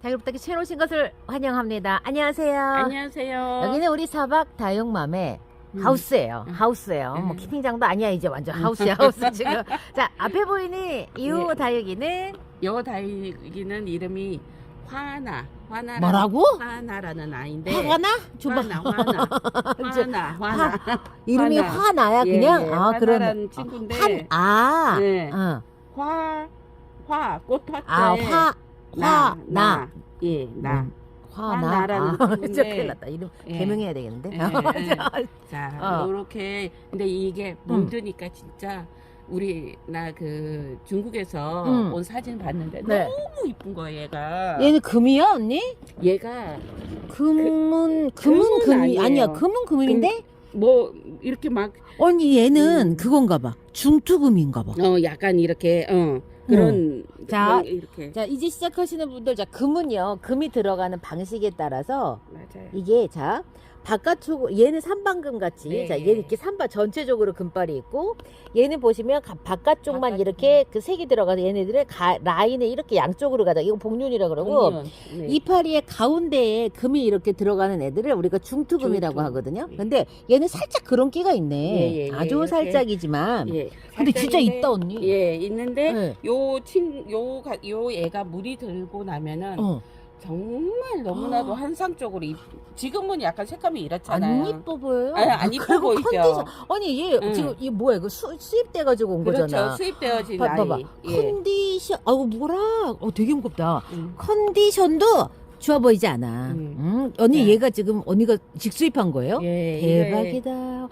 다육부탁이 새로 오신 것을 환영합니다. 안녕하세요. 안녕하세요. 여기는 우리 사박 다육맘의 하우스예요. 하우스예요. 뭐 캠핑장도 아니야. 이제 완전 하우스야. 하우스 지금. 자, 앞에 보이는 이 네. 다육이는 여 다육이는 이름이 화나. 뭐라고? 화나라는 아이인데. 화가 나? 줘봐. 화나. 이름이 화나. 화나야 그냥? 예, 아, 화나라는 그러면 친구인데. 네. 꽃화자에 화나. 예, 나. 화나라는 친구인데. 진짜 큰일 났다. 이름 예. 개명해야 되겠는데. 예. 자, 어. 요렇게. 근데 이게 물드니까 진짜 우리 나 그 중국에서 온 사진 봤는데 네. 너무 이쁜 거야 얘가. 얘는 금이야 언니? 얘가 금은 금은 금이 아니에요. 아니야. 금은 금인데? 뭐 이렇게 막 언니 얘는 그건가 봐. 중투금인가 봐. 약간 이렇게 그런 자, 뭐 이렇게 자, 이제 시작하시는 분들, 자, 금은요, 금이 들어가는 방식에 따라서 맞아요. 이게, 자, 바깥쪽, 얘는 삼방금 같이, 네. 자, 얘는 이렇게 전체적으로 금발이 있고, 얘는 보시면 바깥쪽만 바깥쪽. 이렇게 그 색이 들어가서 얘네들은 라인에 이렇게 양쪽으로 가자. 이거 복륜이라 그러고, 공룡. 네. 이파리의 가운데에 금이 이렇게 들어가는 애들을 우리가 중투금이라고 중투. 하거든요. 예. 근데 얘는 살짝 그런 끼가 있네. 예, 예, 아주 이렇게. 살짝이지만. 예, 근데 진짜 살짝인데, 있다, 언니. 예, 있는데 네. 요 애가 물이 들고 나면은 어. 정말 너무나도 환상적으로 지금은 약간 색감이 이렇잖아요. 안 이뻐 보여요? 아니, 안 이뻐 그리고 보이죠. 컨디션, 아니 얘 응. 지금 이 뭐야 이거 수입돼가지고 온 그렇죠. 거잖아. 수입되어진 봐봐. 아이. 예. 컨디션 아우 뭐라 되게 무겁다. 음. 컨디션도 좋아 보이지 않아. 언니 네. 얘가 지금 언니가 직수입한 거예요? 예, 대박이다.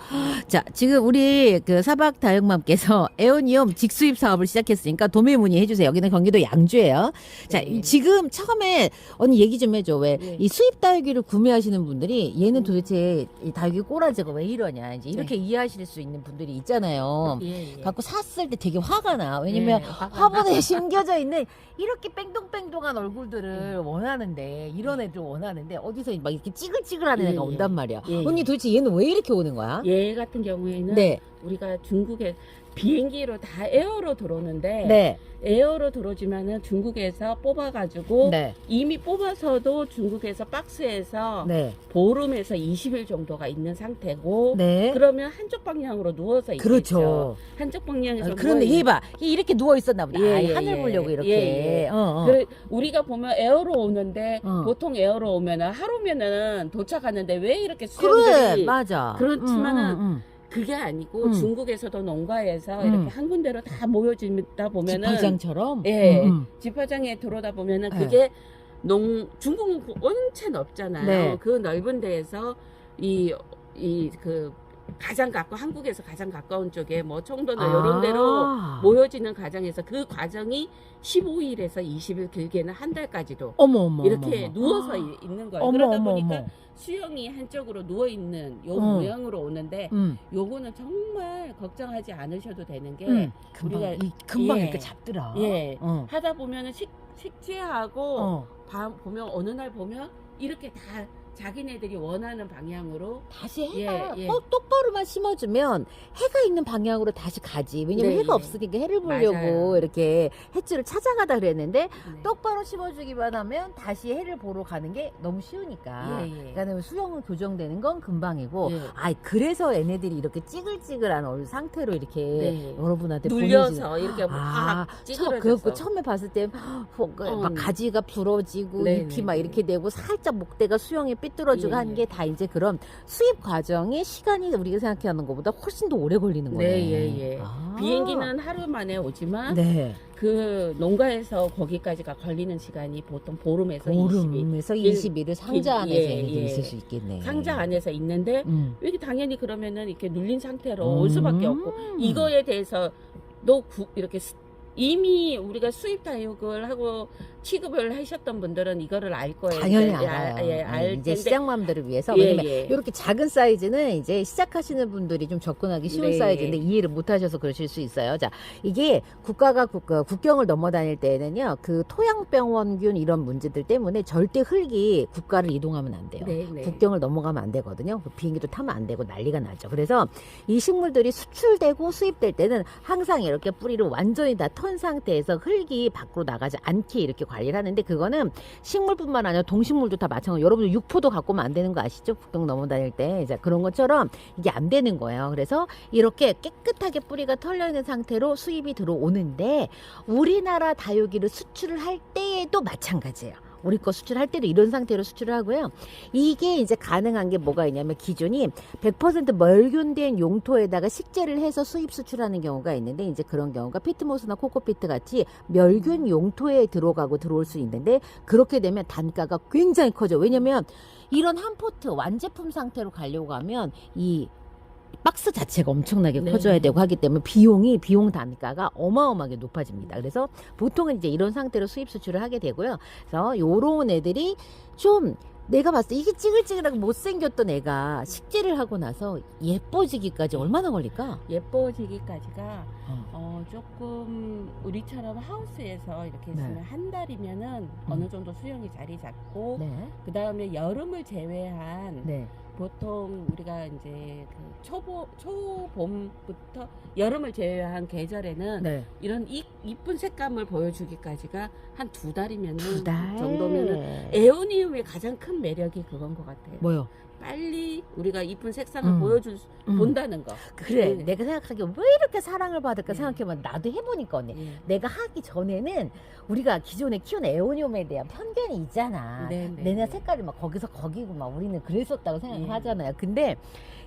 자, 지금 우리 그 사박 다육맘께서 에오니움 직수입 사업을 시작했으니까 도매 문의해 주세요. 여기는 경기도 양주예요. 자, 네. 지금 처음에 언니 얘기 좀 해줘. 왜 이 네. 수입 다육이를 구매하시는 분들이 얘는 도대체 이 다육이 꼬라지가 왜 이러냐 이제 이렇게 이해하실 수 있는 분들이 있잖아요. 예, 예. 갖고 샀을 때 되게 화가 나. 왜냐면 예, 화가 화분에 심겨져 있는 이렇게 뺑동뺑동한 얼굴들을 원하는데 이런 애들 원하는데 어디서 막 이렇게 찌글찌글한 예, 애가 예. 온단 말이야. 예, 예. 언니 도대체 얘는 왜 이렇게 오는 거야? 얘 같은 경우에는 네, 우리가 중국에 비행기로 다 에어로 들어오는데 네, 에어로 들어오지만은 중국에서 뽑아가지고 네, 이미 뽑아서도 중국에서 박스에서 네, 보름에서 20일 정도가 있는 상태고 네. 그러면 한쪽 방향으로 누워서 있겠죠. 그렇죠. 한쪽 방향에서 그런데 누워 얘 봐, 얘 이렇게 누워 있었나 보다. 예, 아, 예, 하늘 예. 보려고 이렇게. 예, 예. 어. 그래, 우리가 보면 에어로 오는데 어. 보통 에어로 오면은 하루면은 도착하는데 왜 이렇게 그래, 수영들이 맞아. 그렇지만은 그게 아니고 중국에서도 농가에서 이렇게 한 군데로 다 모여지다 보면은 집화장처럼. 예, 집화장에 들어오다 보면은 네. 그게 중국은 원체 넓잖아요. 네. 그 넓은 데에서 그 가장 한국에서 가장 가까운 쪽에 뭐 청도나 이런 데로 모여지는 과정에서 그 과정이 15일에서 20일 길게는 한 달까지도 어머, 이렇게 어머. 누워서 있는 거예요. 어머, 그러다 어머, 보니까 어머. 수영이 한쪽으로 누워 있는 요 어. 모양으로 오는데 음. 요거는 정말 걱정하지 않으셔도 되는 게 금방, 우리가 금방 예. 이렇게 잡더라. 예. 어. 하다 보면은 식재하고 어. 보면 어느 날 보면 이렇게 다 자기네들이 원하는 방향으로 다시 해가 예, 예. 똑바로만 심어주면 해가 있는 방향으로 다시 가지. 왜냐면 네, 해가 예. 없으니까 해를 보려고 맞아요. 이렇게 햇줄을 찾아가다 그랬는데 네. 똑바로 심어주기만 하면 다시 해를 보러 가는 게 너무 쉬우니까. 예, 예. 그러니까 수영은 교정되는 건 금방이고. 예. 그래서 얘네들이 이렇게 찌글찌글한 상태로 이렇게 네. 여러분한테 보내주는. 눌려서 이렇게 아, 확 그 찌그러져서 처음에 봤을 때 막 가지가 부러지고 네, 잎이 네, 막 네. 이렇게 되고 살짝 목대가 수영에 삐뚤어지고 예, 하는 예. 게 다 이제 그런 수입 과정에 시간이 우리가 생각하는 것보다 훨씬 더 오래 걸리는 거네. 네, 예, 예. 아. 비행기는 하루 만에 오지만 네. 그 농가에서 거기까지가 걸리는 시간이 보통 보름에서 20일. 보름에서 길- 20일을 상자 길- 안에서 예, 얘네들이 예. 있을 수 있겠네. 상자 안에서 있는데 이게 당연히 그러면은 이렇게 눌린 상태로 올 수밖에 없고 이거에 대해서 이렇게 이미 우리가 수입 다육을 하고 취급을 하셨던 분들은 이거를 알 거예요. 당연히 이제 알아요. 예, 알 이제 텐데. 시장맘들을 위해서 예, 왜냐면 예. 이렇게 작은 사이즈는 이제 시작하시는 분들이 좀 접근하기 쉬운 네. 사이즈인데 이해를 못하셔서 그러실 수 있어요. 자, 이게 국경을 넘어다닐 때에는요, 그 토양병원균 이런 문제들 때문에 절대 흙이 국가를 이동하면 안 돼요. 네, 네. 국경을 넘어가면 안 되거든요. 비행기도 타면 안 되고 난리가 나죠. 그래서 이 식물들이 수출되고 수입될 때는 항상 이렇게 뿌리를 완전히 다 큰 상태에서 흙이 밖으로 나가지 않게 이렇게 관리를 하는데, 그거는 식물뿐만 아니라 동식물도 다 마찬가지로, 여러분들 육포도 갖고 오면 안 되는 거 아시죠? 국경 넘어다닐 때. 자, 그런 것처럼 이게 안 되는 거예요. 그래서 이렇게 깨끗하게 뿌리가 털려 있는 상태로 수입이 들어오는데, 우리나라 다육이를 수출을 할 때에도 마찬가지예요. 우리 거 수출할 때도 이런 상태로 수출을 하고요. 이게 이제 가능한 게 뭐가 있냐면, 기준이 100% 멸균된 용토에다가 식재를 해서 수입 수출하는 경우가 있는데, 이제 그런 경우가 피트모스나 코코피트 같이 멸균 용토에 들어가고 들어올 수 있는데, 그렇게 되면 단가가 굉장히 커져. 왜냐면 이런 한 포트 완제품 상태로 가려고 하면 이 박스 자체가 엄청나게 네. 커져야 되고 하기 때문에 비용 단가가 어마어마하게 높아집니다. 그래서 보통은 이제 이런 상태로 수입 수출을 하게 되고요. 그래서 요런 애들이 좀, 내가 봤을 때 이게 찌글찌글하고 못생겼던 애가 식재를 하고 나서 예뻐지기까지 얼마나 걸릴까? 예뻐지기까지가 조금 우리처럼 하우스에서 이렇게 있으면 네. 한 달이면은 어느 정도 수영이 자리 잡고, 네. 그 다음에 여름을 제외한 네. 보통 우리가 이제 그 초봄부터 여름을 제외한 계절에는 네. 이런 이쁜 색감을 보여주기까지가 한 2달이면은 2달 정도면은, 에오니움의 가장 큰 매력이 그건 것 같아요. 뭐요? 빨리 우리가 이쁜 색상을 본다는 거. 그래. 네. 내가 생각하기에 왜 이렇게 사랑을 받을까 네. 생각해보면, 나도 해보니까 언니, 예. 내가 하기 전에는 우리가 기존에 키운 에오니움에 대한 편견이 있잖아. 네, 네, 내가 네. 색깔이 막 거기서 거기고 막 우리는 그랬었다고 생각을 예. 하잖아요. 근데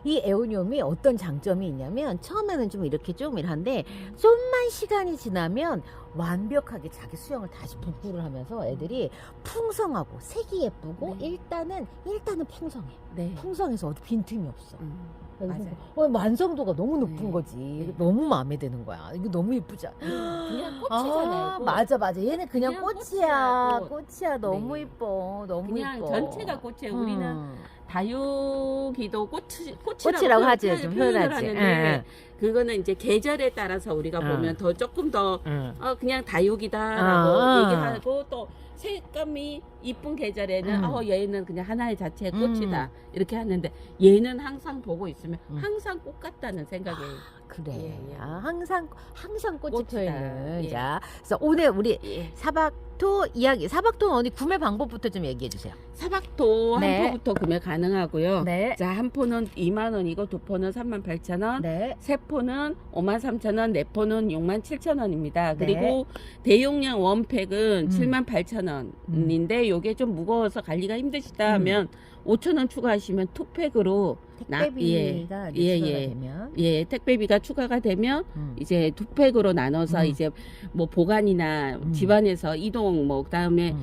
이 에오니움이 어떤 장점이 있냐면, 처음에는 좀 이렇게 좀 이런데, 좀만 시간이 지나면 완벽하게 자기 수영을 다시 복구를 하면서 애들이 풍성하고 색이 예쁘고, 네. 일단은 풍성해. 네. 풍성해서 어디 빈틈이 없어. 맞아요. 완성도가 너무 높은 네. 거지. 네. 너무 마음에 드는 거야. 이거 너무 예쁘지 않아? 그냥 꽃이잖아요. 아, 꽃. 맞아. 얘는 그냥 그냥 꽃이야. 꽃이야, 꽃. 꽃이야. 너무 네. 이뻐. 너무 그냥 이뻐. 전체가 꽃이에요. 우리는 다육이도 꽃이라고 하지. 좀 표현을 표현하지. 하는데, 그거는 이제 계절에 따라서 우리가 응. 보면 더 조금 더 응. 그냥 다육이다라고 아. 얘기하고, 또 색감이 이쁜 계절에는 얘는 그냥 하나의 자체의 꽃이다 이렇게 하는데, 얘는 항상 보고 있으면 항상 꽃 같다는 생각이. 그래. 예, 예. 항상 꽃이 꽃이다. 펴 있는. 예. 자, 그래서 오늘 우리 예. 사박토 이야기. 사박토 언니 구매 방법부터 좀 얘기해 주세요. 사박토 네. 한 포부터 구매 가능하고요. 네. 자, 한 포는 2만원이고, 두 포는 38,000원, 네. 세 포는 53,000원, 네 포는 67,000원입니다. 네. 그리고 대용량 원팩은 78,000원. 78,000원인데, 요게 좀 무거워서 관리가 힘드시다 하면 5,000원 추가하시면 투팩으로 택배비가 이제 추가가 되면. 예, 택배비가 추가가 되면 이제 두 팩으로 나눠서 이제 뭐 보관이나 집안에서 이동, 뭐 그다음에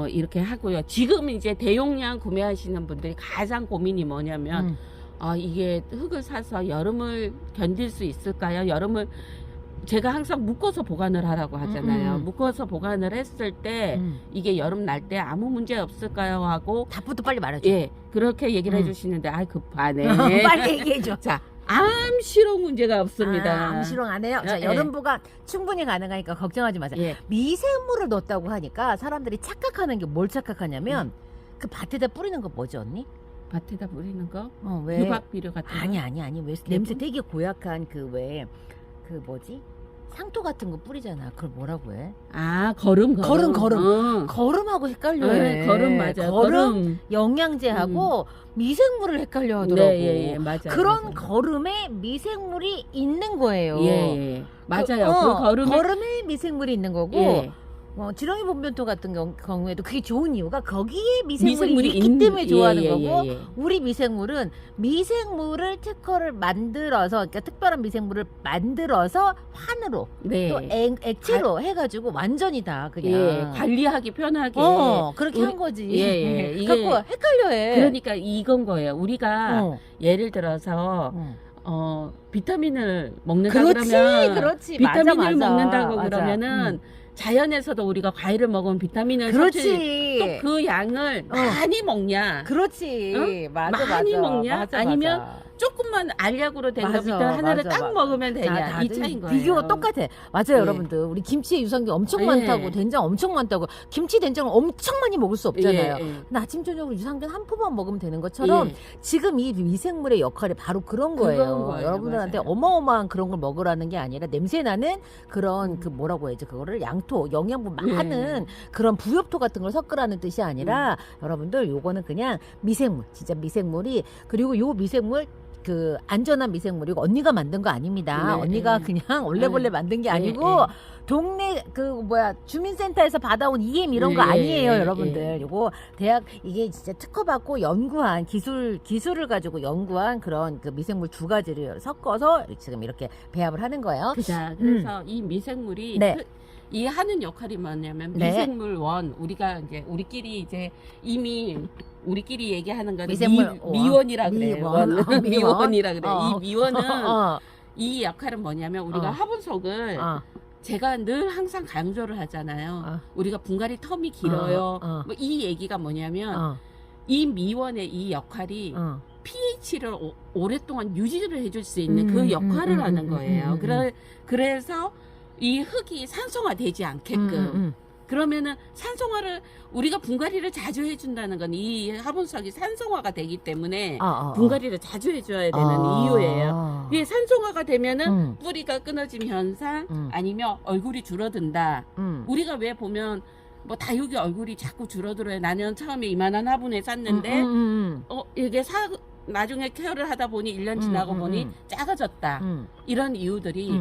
이렇게 하고요. 지금 이제 대용량 구매하시는 분들이 가장 고민이 뭐냐면, 이게 흙을 사서 여름을 견딜 수 있을까요? 여름을 제가 항상 묶어서 보관을 하라고 하잖아요. 묶어서 보관을 했을 때 이게 여름 날 때 아무 문제 없을까요? 하고 답부터 빨리 말해줘. 예, 그렇게 얘기를 해주시는데, 급하네. 빨리 얘기해줘. 자, 암시롱 문제가 없습니다. 암시롱 안 해요? 자, 예. 여름 보관 충분히 가능하니까 걱정하지 마세요. 예. 미생물을 넣었다고 하니까 사람들이 착각하는 게 뭘 착각하냐면, 그 밭에다 뿌리는 거 뭐지 언니? 밭에다 뿌리는 거? 왜? 유박 비료 같은 거? 아니. 왜 냄새 되게 고약한 그 뭐지? 상토 같은 거 뿌리잖아. 그걸 뭐라고 해? 거름. 거름하고 헷갈려 해. 네, 거름 맞아. 거름 영양제하고 미생물을 헷갈려 하더라고. 네, 맞아요. 그런 맞아요. 거름에 미생물이 있는 거예요. 예. 맞아요. 그 거름에 미생물이 있는 거고, 예. 지렁이 본변토 같은 경우에도 그게 좋은 이유가 거기에 미생물이 있기 있는- 때문에 좋아하는 예. 거고, 우리 미생물은 미생물을 특허를 만들어서, 그러니까 특별한 미생물을 만들어서 환으로 네. 또 액체로 해가지고 완전히 다 그냥 예, 관리하기 편하게. 그렇게 한 거지. 예. 이게 갖고 헷갈려해. 그러니까 이건 거예요. 우리가 예를 들어서 비타민을 먹는다 그렇지, 그러면 그렇지. 비타민을 맞아. 먹는다고 맞아. 그러면은 자연에서도 우리가 과일을 먹으면 비타민을 그렇지. 또 그 양을 많이 먹냐? 그렇지. 응? 맞아, 많이 맞아. 먹냐? 맞아, 아니면 맞아. 조금만 알약으로 된 거 맞아, 비타민 하나를 맞아, 딱 맞아. 먹으면 되냐? 다 이 차인 거예요. 비교가 똑같아. 맞아요, 예. 여러분들. 우리 김치에 유산균 엄청 예. 많다고, 된장 엄청 많다고. 김치, 된장을 엄청 많이 먹을 수 없잖아요. 예, 예. 근데 아침, 저녁으로 유산균 한 포만 먹으면 되는 것처럼 예. 지금 이 미생물의 역할이 바로 그런 그런 거예요. 거예요. 여러분들한테 맞아요. 어마어마한 그런 걸 먹으라는 게 아니라 냄새 나는 그런 그 뭐라고 해야지 그거를 양토, 영양분 많은 그런 부엽토 같은 걸 섞으라는 뜻이 아니라 여러분들 요거는 그냥 미생물, 진짜 미생물이 그리고 요 미생물 그 안전한 미생물이고 언니가 만든 거 아닙니다. 네, 언니가 네. 그냥 원래벌레 네. 만든 게 네, 아니고 네. 동네 그 뭐야 주민센터에서 받아온 EM 이런 거 네, 아니에요, 네, 여러분들. 네. 요거 대학 이게 진짜 특허받고 연구한 기술을 가지고 연구한 그런 그 미생물 두 가지를 섞어서 지금 이렇게 배합을 하는 거예요. 그자. 그래서 이 미생물이 네. 이 하는 역할이 뭐냐면 네. 미생물 원 우리가 이제 우리끼리 이제 이미 우리끼리 얘기하는 거는 미생물 미원이라 그래요. 미원. 미원. 미원이라 그래. 어. 이 미원은 어, 이 역할은 뭐냐면 우리가 어. 화분석을 어, 제가 늘 항상 강조를 하잖아요. 어. 우리가 분갈이 텀이 길어요. 어. 뭐 이 얘기가 뭐냐면 어, 이 미원의 이 역할이 어. pH를 오랫동안 유지를 해줄 수 있는 그 역할을 하는 거예요. 그래서 이 흙이 산성화되지 않게끔. 그러면은 산성화를 우리가 분갈이를 자주 해준다는 건 이 화분석이 산성화가 되기 때문에 분갈이를 자주 해줘야 되는 이유예요. 이게 산성화가 되면은 뿌리가 끊어짐 현상 아니면 얼굴이 줄어든다. 우리가 왜 보면 뭐 다육이 얼굴이 자꾸 줄어들어요. 나는 처음에 이만한 화분에 쌌는데 이게 나중에 케어를 하다 보니 1년 지나고 보니 작아졌다. 이런 이유들이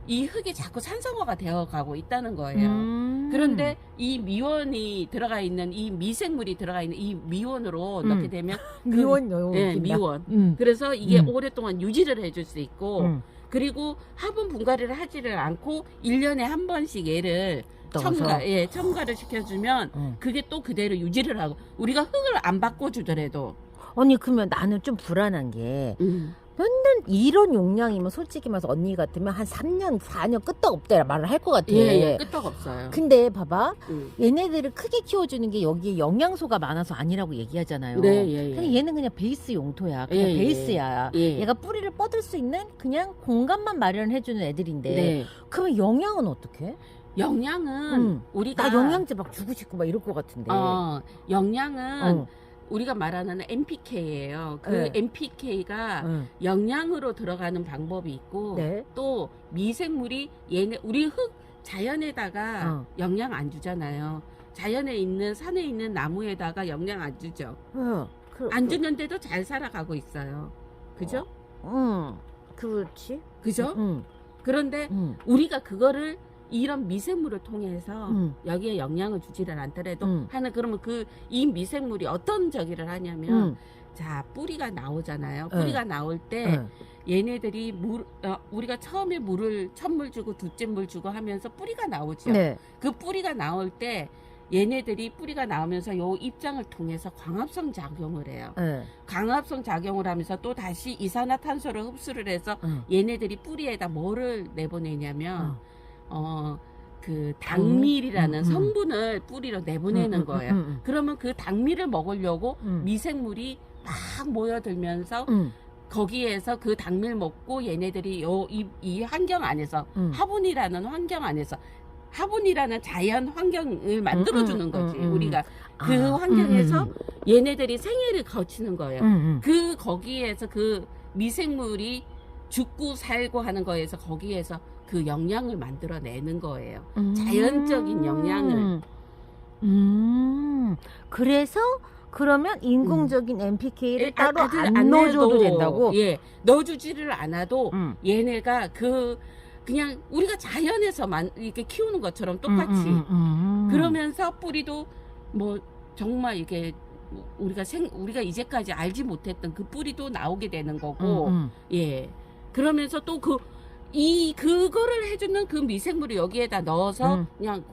이 흙이 자꾸 산성화가 되어가고 있다는 거예요. 그런데 이 미원이 들어가 있는 이 미생물이 들어가 있는 이 미원으로 넣게 되면 미원요. 네, 미원. 그래서 이게 오랫동안 유지를 해줄 수 있고 그리고 화분 분갈이를 하지를 않고 1년에 한 번씩 얘를 첨가를 시켜주면 그게 또 그대로 유지를 하고 우리가 흙을 안 바꿔주더라도 언니 그러면 나는 좀 불안한 게 맨날 이런 용량이면 솔직히 말해서 언니 같으면 한 3년 4년 끄떡없다 말을 할 것 같아. 예, 끄떡 없어요. 근데 봐봐 얘네들을 크게 키워주는 게 여기에 영양소가 많아서 아니라고 얘기하잖아요. 네, 예, 예. 근데 얘는 그냥 베이스 용토야. 그냥 예, 베이스야. 예. 얘가 뿌리를 뻗을 수 있는 그냥 공간만 마련해주는 애들인데 네. 그러면 영양은 어떻게? 영양은 우리가 나 영양제 막 주고 싶고 막 이럴 것 같은데. 영양은 우리가 말하는 NPK예요. 그 네. NPK가 영양으로 들어가는 방법이 있고 네. 또 미생물이 우리 흙 자연에다가 영양 안 주잖아요. 자연에 있는 산에 있는 나무에다가 영양 안 주죠. 안 주는데도 잘 살아가고 있어요. 그죠? 그렇지. 그죠? 그런데 우리가 그거를 이런 미생물을 통해서 여기에 영양을 주지를 않더라도 그러면 이 미생물이 어떤 저기를 하냐면 자 뿌리가 나오잖아요. 뿌리가 나올 때 얘네들이 우리가 처음에 첫물 주고 둘째 물 주고 하면서 뿌리가 나오죠. 네. 그 뿌리가 나올 때 얘네들이 뿌리가 나오면서 요 입장을 통해서 광합성 작용을 해요. 광합성 작용을 하면서 또 다시 이산화탄소를 흡수를 해서 얘네들이 뿌리에다 뭐를 내보내냐면 그 당밀이라는 성분을 뿌리로 내보내는 거예요. 그러면 그 당밀을 먹으려고 미생물이 막 모여들면서 거기에서 그 당밀 먹고 얘네들이 이 환경 안에서 화분이라는 환경 안에서 화분이라는 자연 환경을 만들어주는 거지. 우리가 그 환경에서 얘네들이 생애를 거치는 거예요. 거기에서 그 미생물이 죽고 살고 하는 거에서 거기에서 그 영양을 만들어내는 거예요. 자연적인 영양을. 그래서 그러면 인공적인 NPK를 따로 안 안 넣어줘도 내도, 된다고? 예, 넣어주지를 않아도 얘네가 그냥 우리가 자연에서만 이렇게 키우는 것처럼 똑같이 그러면서 뿌리도 뭐 정말 이게 우리가 이제까지 알지 못했던 그 뿌리도 나오게 되는 거고 예 그러면서 또 그거를 해주는 그 미생물을 여기에다 넣어서 그냥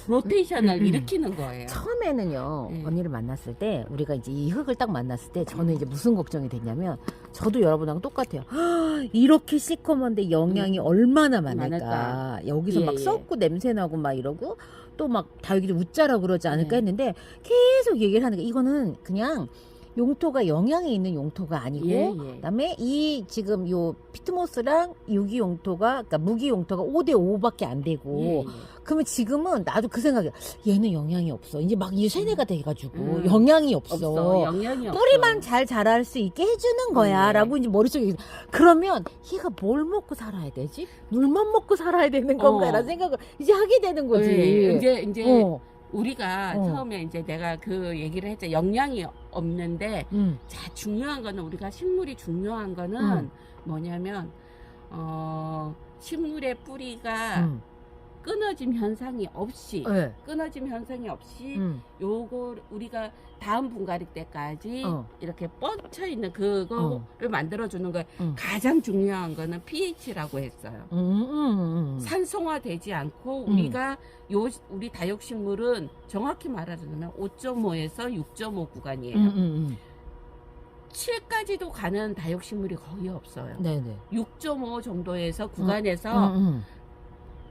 로테이션을 일으키는 거예요. 처음에는요, 네. 언니를 만났을 때, 우리가 이제 이 흙을 딱 만났을 때, 저는 이제 무슨 걱정이 됐냐면, 저도 여러분하고 똑같아요. 이렇게 시커먼데 영양이 얼마나 많을까. 여기서 예, 막 예. 썩고 냄새나고 막 이러고, 또 막 다육이도 웃자라고 그러지 않을까 네. 했는데, 계속 얘기를 하는 게, 이거는 그냥 용토가 영양이 있는 용토가 아니고, 예. 그다음에 이 지금 요 피트모스랑 유기용토가, 그러니까 무기용토가 5대5밖에 안 되고, 그러면 지금은 나도 그 생각이야. 얘는 영양이 없어. 이제 막 세뇌가 돼가지고 영양이 없어. 영양이 없어. 뿌리만 잘 자랄 수 있게 해주는 거야라고 이제 머릿속에 그러면 얘가 뭘 먹고 살아야 되지? 물만 먹고 살아야 되는 건가라는 생각을 이제 하게 되는 거지. 네, 이제 어. 우리가 처음에 이제 내가 그 얘기를 했죠. 영양이 없는데 자 중요한 거는 우리가 식물이 중요한 거는 뭐냐면 식물의 뿌리가 끊어짐 현상이 없이 네. 끊어짐 현상이 없이 요거 우리가 다음 분갈이 때까지 이렇게 뻗쳐 있는 그거를 만들어주는 거예요. 가장 중요한 거는 pH라고 했어요. 산성화되지 않고 우리가 우리 다육식물은 정확히 말하자면 5.5에서 6.5 구간이에요. 7까지도 가는 다육식물이 거의 없어요. 네네. 6.5 정도에서 구간에서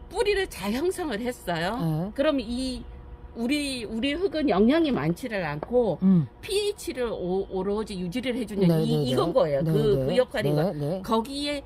뿌리를 잘 형성을 했어요. 그럼 우리 흙은 영양이 많지를 않고 pH를 오로지 유지를 해주는 이건 거예요. 그 역할인 거예요. 거기에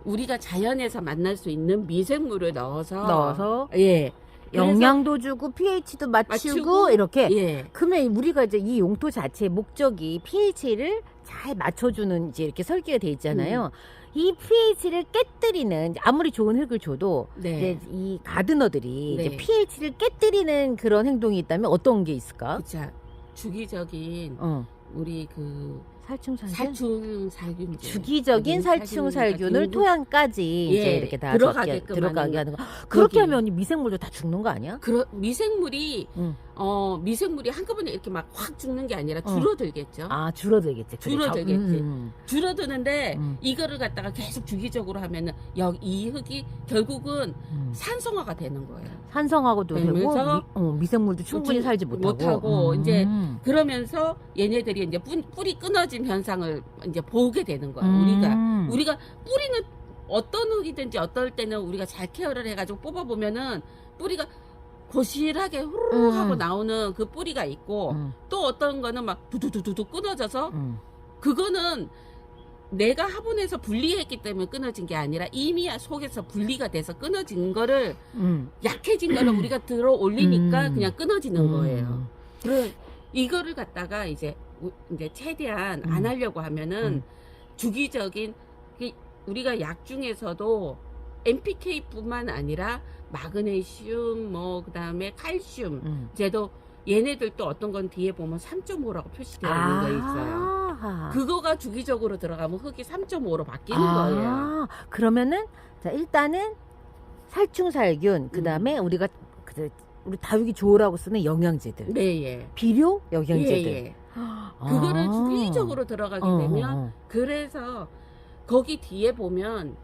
우리가 자연에서 만날 수 있는 미생물을 넣어서 예. 영양도 주고 pH도 맞추고 이렇게. 예. 그러면 우리가 이제 이 용토 자체의 목적이 pH를 잘 맞춰주는 이제 이렇게 설계가 돼 있잖아요. 이 pH를 깨뜨리는 아무리 좋은 흙을 줘도 이제 이 가드너들이 이제 pH를 깨뜨리는 그런 행동이 있다면 어떤 게 있을까? 자, 주기적인 우리 그 살충살균 주기적인 살충살균을 토양까지 이제 이렇게 다 들어가게 하는 거. 그렇게 하면 미생물도 다 죽는 거 아니야? 미생물이 미생물이 한꺼번에 이렇게 막 확 죽는 게 아니라 줄어들겠죠. 아, 줄어들겠지. 줄어들겠지. 줄어드는데 이거를 갖다가 계속 주기적으로 하면은 이 흙이 결국은 산성화가 되는 거예요. 산성화도 되고 미생물도 충분히 살지 못하고 이제 그러면서 얘네들이 이제 뿌리 끊어짐 현상을 이제 보게 되는 거예요. 우리가 뿌리는 어떤 흙이든지 어떨 때는 우리가 잘 케어를 해가지고 뽑아보면은 뿌리가 고실하게 후루룩 하고 나오는 그 뿌리가 있고 또 어떤 거는 막 두두두두 끊어져서 그거는 내가 화분에서 분리했기 때문에 끊어진 게 아니라 이미 속에서 분리가 돼서 끊어진 거를 약해진 거를 우리가 들어 올리니까 그냥 끊어지는 거예요. 이거를 갖다가 이제 최대한 안 하려고 하면은 주기적인 우리가 약 중에서도 NPK뿐만 아니라 마그네슘 그다음에 칼슘 쟤도 얘네들도 어떤 건 뒤에 보면 3.5라고 표시되어 있는 거 있어요. 그거가 주기적으로 들어가면 흙이 3.5로 바뀌는 거예요. 그러면은 자, 일단은 살충살균 그다음에 우리가 우리 다육이 좋으라고 쓰는 영양제들. 비료 영양제들. 그거를 주기적으로 들어가게 되면 그래서 거기 뒤에 보면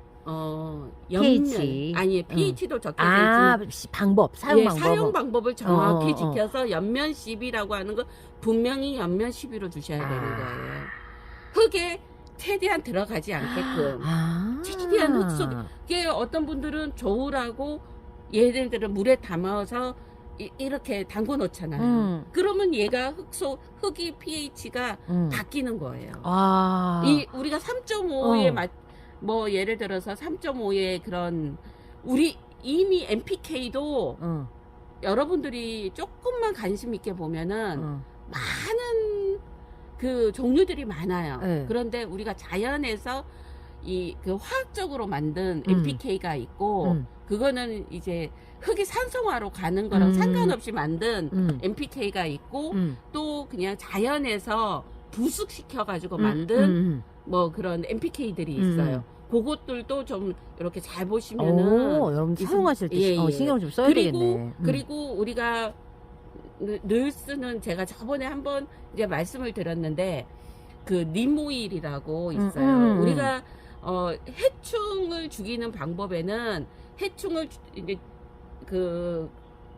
pH. pH도 적혀져 있지만 사용 방법을 정확히 지켜서 연면 10이라고 하는 거 분명히 연면 12로 주셔야 되는 거예요. 흙에 최대한 들어가지 않게끔 최대한 흙 속에 어떤 분들은 좋으라고 얘네들은 물에 담아서 이렇게 담궈 놓잖아요. 그러면 얘가 흙이 pH가 바뀌는 거예요. 우리가 3.5에 예를 들어서 3.5의 그런 우리 이미 NPK도 여러분들이 조금만 관심 있게 보면은 많은 그 종류들이 많아요. 그런데 우리가 자연에서 그 화학적으로 만든 NPK가 있고 그거는 이제 흙이 산성화로 가는 거랑 상관없이 만든 NPK가 있고 또 그냥 자연에서 부숙시켜 가지고 만든 그런 NPK들이 있어요. 그것들도 좀 이렇게 잘 보시면은 여러분 사용하실 때 신경을 좀 써야 되겠네. 그리고 우리가 늘 쓰는 제가 저번에 한번 이제 말씀을 드렸는데 그 님 오일이라고 있어요. 우리가 해충을 죽이는 방법에는 해충을 이제 그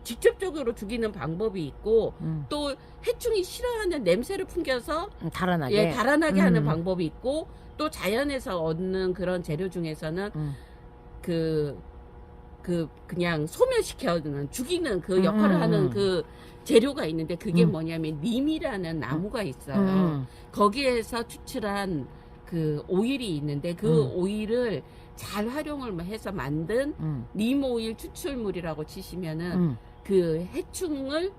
직접적으로 죽이는 방법이 있고 또 해충이 싫어하는 냄새를 풍겨서 달아나게. 예, 달아나게 하는 방법이 있고 또 자연에서 얻는 그런 재료 중에서는 그냥 소멸시켜는 죽이는 그 역할을 하는 그 재료가 있는데 그게 뭐냐면 님이라는 나무가 있어요. 거기에서 추출한 그 오일이 있는데 그 오일을 잘 활용을 해서 만든 님 오일 추출물이라고 치시면은 그 해충을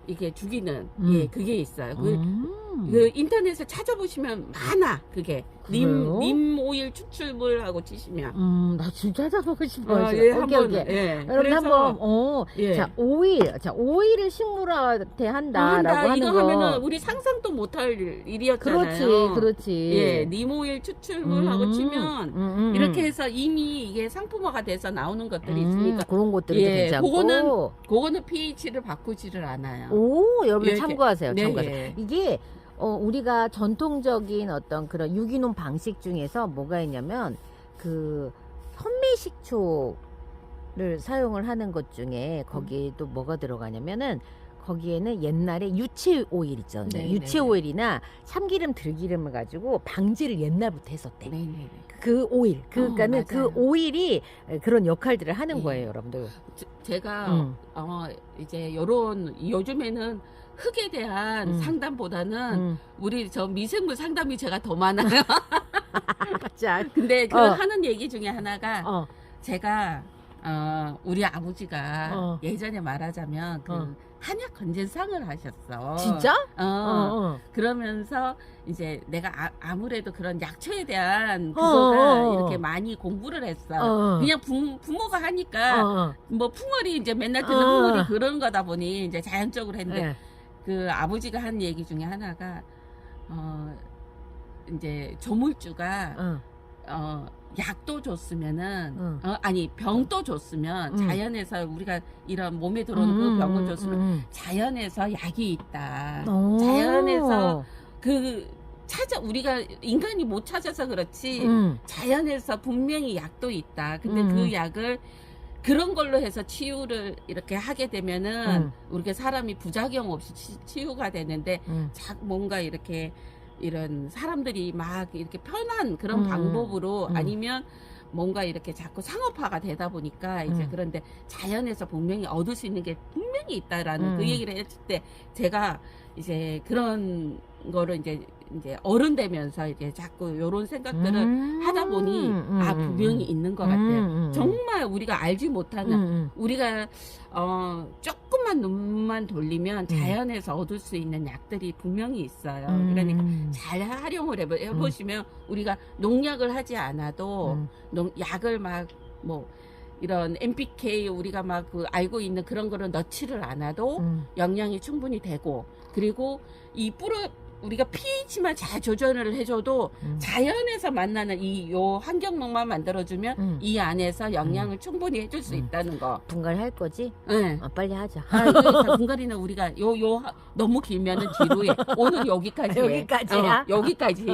이게 죽이는 예 그게 있어요. 그 인터넷에 찾아보시면 많아 그게 님 오일 추출물하고 치시면. 나 진짜 찾아보고 싶어요. 예, 오케이. 예. 여러분 그래서, 한번 예. 자 오일을 식물한테 한다라고 하는 이거 거. 하면은 우리 상상도 못할 일이었잖아요. 그렇지. 예, 님 오일 추출물하고 치면 이렇게 해서 이미 이게 상품화가 돼서 나오는 것들이 있으니까 그런 것들이 예, 괜찮고. 그거는 pH를 바꾸지를 않아요. 오, 여러분 예, 참고하세요. 네, 참고하세요. 예. 이게 우리가 전통적인 어떤 그런 유기농 방식 중에서 뭐가 있냐면 그 현미식초를 사용을 하는 것 중에 거기에 또 뭐가 들어가냐면은 거기에는 옛날에 유채 오일 있잖아요. 네, 유채 네, 네. 오일이나 참기름, 들기름을 가지고 방지를 옛날부터 했었대. 네네. 그 오일, 그러니까는 그 맞아요. 오일이 그런 역할들을 하는 예. 거예요, 여러분들. 제가 이제 요런 요즘에는 흙에 대한 상담보다는 우리 저 미생물 상담이 제가 더 많아요. 자, 근데 그 하는 얘기 중에 하나가 제가 우리 아버지가 예전에 말하자면 그 한약 건진상을 하셨어. 진짜? 그러면서 이제 내가 아무래도 그런 약초에 대한 그거가 이렇게 많이 공부를 했어. 그냥 부모가 하니까 뭐 풍월이 이제 맨날 듣는 풍월이 그런 거다 보니 이제 자연적으로 했는데 그 아버지가 한 얘기 중에 하나가 이제 조물주가 약도 줬으면은 아니 병도 줬으면 자연에서 우리가 이런 몸에 들어오는 그 병을 줬으면 자연에서 약이 있다. 자연에서 그 우리가 인간이 못 찾아서 그렇지 자연에서 분명히 약도 있다. 근데 그 약을 그런 걸로 해서 치유를 이렇게 하게 되면은 우리가 사람이 부작용 없이 치유가 되는데 뭔가 이렇게 이런 사람들이 막 이렇게 편한 그런 방법으로 아니면 뭔가 이렇게 자꾸 상업화가 되다 보니까 이제 그런데 자연에서 분명히 얻을 수 있는 게 분명히 있다라는 그 얘기를 했을 때 제가 이제 그런 거를 이제 어른 되면서 이제 자꾸 요런 생각들을 하다 보니 분명히 있는 것 같아요. 정말 우리가 알지 못하는 우리가 조금만 눈만 돌리면 자연에서 얻을 수 있는 약들이 분명히 있어요. 그러니까 잘 활용을 해보시면 우리가 농약을 하지 않아도 약을 막 뭐 이런 NPK 우리가 막 그 알고 있는 그런 거를 넣지를 않아도 영양이 충분히 되고 그리고 우리가 pH만 잘 조절을 해줘도 자연에서 만나는 요 환경만 만들어주면 이 안에서 영양을 충분히 해줄 수 있다는 거. 분갈할 거지? 네. 빨리 하자. 이거 분갈이는 우리가 너무 길면은 뒤로 해. 오늘 여기까지 해. 여기까지야? 여기까지.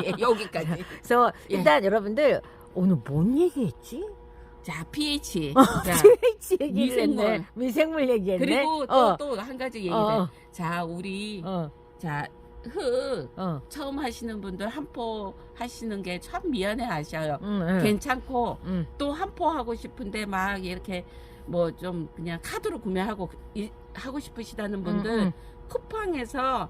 그래서 일단 여러분들 오늘 뭔 얘기했지? 자, pH. 자, pH 얘기했네. 미생물 얘기했네. 그리고 또 한 가지 얘기를. 자, 우리 자, 흙 처음 하시는 분들 한포 하시는 게 참 미안해 하셔요. 괜찮고 또 한포 하고 싶은데 막 이렇게 뭐 좀 그냥 카드로 구매하고 하고 싶으시다는 분들 쿠팡에서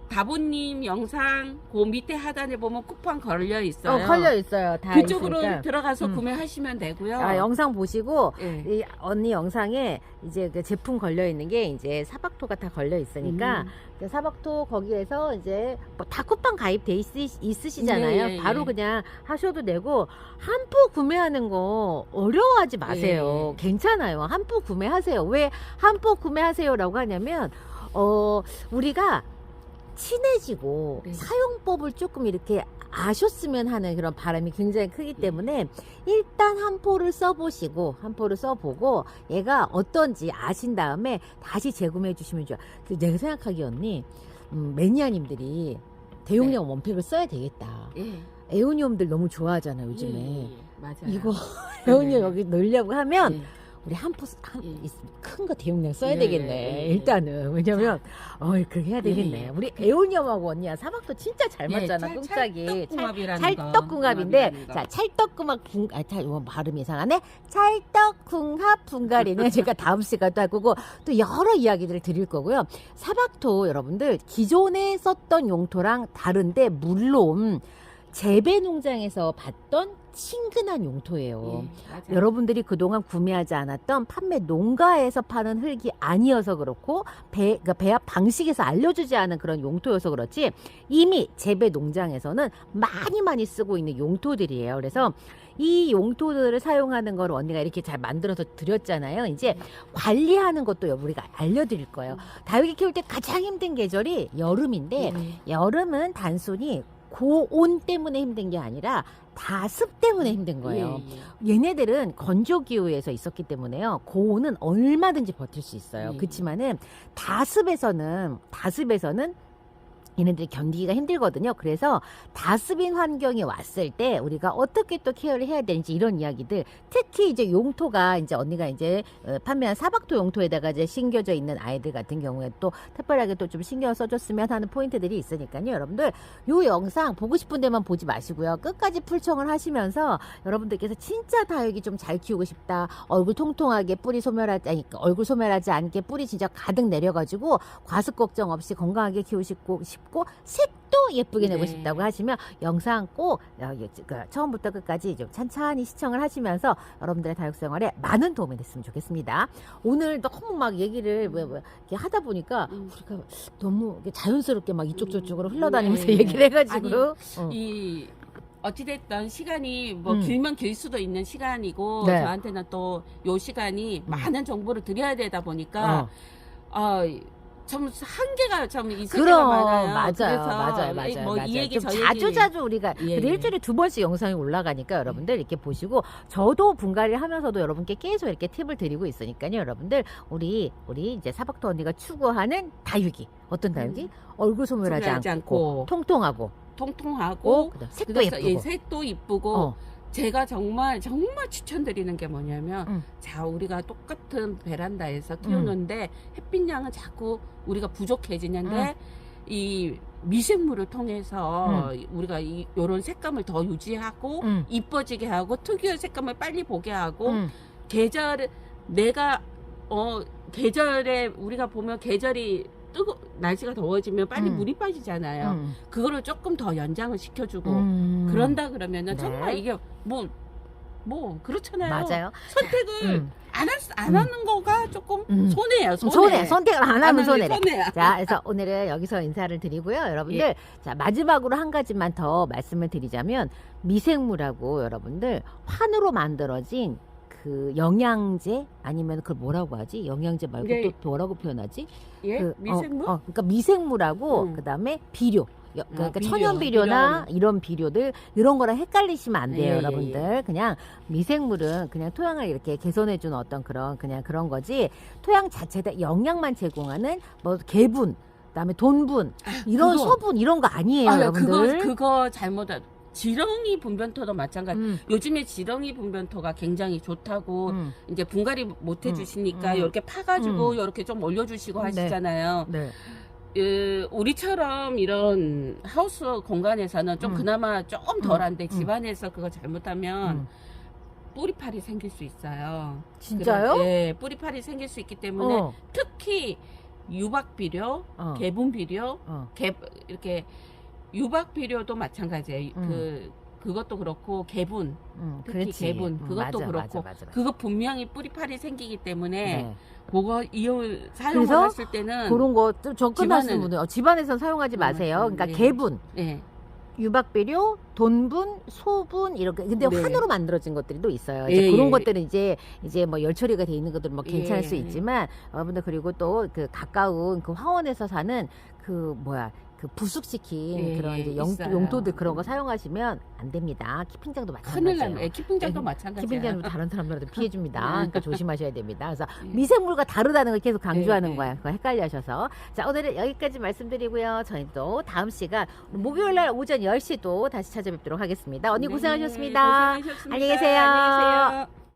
다보님 영상 그 밑에 하단에 보면 쿠팡 걸려 있어요. 걸려 있어요. 다 그쪽으로 있으니까. 들어가서 구매하시면 되고요. 영상 보시고 예. 이 언니 영상에 이제 그 제품 걸려 있는 게 이제 사박토가 다 걸려 있으니까 그 사박토 거기에서 이제 뭐 다 쿠팡 가입돼 있으시잖아요. 예, 예, 바로 예. 그냥 하셔도 되고 한 포 구매하는 거 어려워하지 마세요. 예. 괜찮아요. 한 포 구매하세요. 왜 한 포 구매하세요라고 하냐면 우리가 친해지고 네. 사용법을 조금 이렇게 아셨으면 하는 그런 바람이 굉장히 크기 때문에 일단 한 포를 써보시고 한 포를 써보고 얘가 어떤지 아신 다음에 다시 재구매해 주시면 좋아요. 내가 생각하기에 언니 매니아님들이 대용량 원팩을 써야 되겠다. 예. 에오니움들 너무 좋아하잖아요 요즘에. 예, 맞아요. 이거 에오니움 여기 넣으려고 하면 예. 우리 한 예. 큰 거 대용량 써야 예, 되겠네. 예. 일단은 왜냐면 그렇게 해야 되겠네. 예. 우리 에오니움하고 언니야 사박도 진짜 잘 맞잖아. 끔짝이. 찰떡궁합인데 자 찰떡궁합 발음이 이상하네. 찰떡궁합 분갈이는 제가 다음 시간도 할 거고 또 여러 이야기들을 드릴 거고요. 사박토 여러분들 기존에 썼던 용토랑 다른데 물론 재배 농장에서 봤던 친근한 용토예요. 여러분들이 그동안 구매하지 않았던 판매 농가에서 파는 흙이 아니어서 그렇고 그러니까 배합 방식에서 알려주지 않은 그런 용토여서 그렇지 이미 재배 농장에서는 많이 쓰고 있는 용토들이에요. 그래서 이 용토들을 사용하는 걸 언니가 이렇게 잘 만들어서 드렸잖아요. 이제 관리하는 것도 우리가 알려드릴 거예요. 다육이 키울 때 가장 힘든 계절이 여름인데 여름은 단순히 고온 때문에 힘든 게 아니라 다습 때문에 힘든 거예요. 얘네들은 건조 기후에서 있었기 때문에요. 고온은 얼마든지 버틸 수 있어요. 그렇지만은 다습에서는 얘네들이 견디기가 힘들거든요. 그래서 다습인 환경이 왔을 때 우리가 어떻게 또 케어를 해야 되는지 이런 이야기들 특히 이제 용토가 이제 언니가 이제 판매한 사박토 용토에다가 이제 심겨져 있는 아이들 같은 경우에 또 특별하게 또 좀 신경 써줬으면 하는 포인트들이 있으니까요. 여러분들 요 영상 보고 싶은 데만 보지 마시고요. 끝까지 풀청을 하시면서 여러분들께서 진짜 다육이 좀 잘 키우고 싶다. 얼굴 통통하게 뿌리 소멸하지 아니 얼굴 소멸하지 않게 뿌리 진짜 가득 내려가지고 과습 걱정 없이 건강하게 키우시고 싶고 색도 예쁘게 내고 싶다고 하시면 영상 꼭 처음부터 끝까지 좀 찬찬히 시청을 하시면서 여러분들의 다육생활에 많은 도움이 됐으면 좋겠습니다. 오늘 너무 막 얘기를 이렇게 하다 보니까 우리가 너무 자연스럽게 막 이쪽 저쪽으로 흘러다니면서 얘기를 해가지고 이 어찌됐든 시간이 뭐 길면 길 수도 있는 시간이고 네. 저한테는 또 요 시간이 많은 정보를 드려야 되다 보니까 참 한계가 좀 있을 때가 많아요. 맞아요. 뭐 이 얘기 좀 저 얘기 자주 우리가 그래도 일주일에 2번씩 영상이 올라가니까 여러분들 이렇게 보시고 저도 분갈이를 하면서도 여러분께 계속 이렇게 팁을 드리고 있으니까요. 여러분들 우리 이제 사박토 언니가 추구하는 다육이 어떤 다육이 얼굴 소멸하지 않고 통통하고 그다음 색도 예쁘고 색도 이쁘고 제가 정말 추천드리는 게 뭐냐면 자 우리가 똑같은 베란다에서 키우는데 햇빛량은 자꾸 우리가 부족해지는데 이 미생물을 통해서 우리가 요런 색감을 더 유지하고 이뻐지게 하고 특유의 색감을 빨리 보게 하고 계절에 우리가 보면 계절이 날씨가 더워지면 빨리 물이 빠지잖아요. 그거를 조금 더 연장을 시켜주고 그런다 그러면은 정말 이게 뭐 그렇잖아요. 맞아요. 선택을 안 하는 거가 조금 손해예요. 선택을 안 하면 손해래. 손해야. 자, 그래서 오늘은 여기서 인사를 드리고요. 여러분들, 자, 마지막으로 한 가지만 더 말씀을 드리자면, 미생물하고 여러분들, 환으로 만들어진 그 영양제, 아니면 그걸 뭐라고 하지? 영양제 말고 또 뭐라고 표현하지? 미생물? 그러니까 미생물하고, 그 다음에 비료. 그러니까 천연 비료나 이런 비료들 이런 거랑 헷갈리시면 안 돼요, 여러분들. 그냥 미생물은 그냥 토양을 이렇게 개선해 주는 어떤 그런 거지. 토양 자체다 영양만 제공하는 뭐 개분, 그다음에 돈분, 이런 소분 이런 거 아니에요, 여러분들. 그거 잘못한 지렁이 분변토도 마찬가지. 요즘에 지렁이 분변토가 굉장히 좋다고 이제 분갈이 못 해주시니까 이렇게 파가지고 이렇게 좀 올려주시고 하시잖아요. 네. 우리처럼 이런 하우스 공간에서는 좀 그나마 조금 덜한데 집안에서 그거 잘못하면 뿌리팔이 생길 수 있어요. 진짜요? 뿌리팔이 생길 수 있기 때문에 특히 유박비료, 개분비료, 이렇게 유박비료도 마찬가지예요. 그것도 그렇고 개분, 특히 개분 그것도 그렇고 맞아. 그거 분명히 뿌리팔이 생기기 때문에 그거 사용을 했을 때는 그런 거 접근하시는 분들 집안에서 사용하지 마세요. 그러니까 개분, 유박비료, 돈분, 소분 이렇게 근데 환으로 만들어진 것들이 또 있어요. 이제 그런 것들은 이제 뭐 열 처리가 돼 있는 것들 뭐 괜찮을 수 있지만 여러분들 그리고 또 그 가까운 그 화원에서 사는 그 그 부숙시킨 예, 그런 이제 있어요. 용도들 그런 거 사용하시면 안 됩니다. 키핑장도 큰일 마찬가지예요. 나네. 키핑장도 마찬가지야. 키핑장도 다른 사람들한테 피해줍니다. 그러니까 조심하셔야 됩니다. 그래서 예. 미생물과 다르다는 걸 계속 강조하는 네, 거야. 그거 헷갈려하셔서. 자, 오늘은 여기까지 말씀드리고요. 저희 또 다음 시간 목요일날 오전 10시 또 다시 찾아뵙도록 하겠습니다. 언니 네, 고생하셨습니다. 고생하셨습니다. 안녕히 계세요. 안녕히 계세요.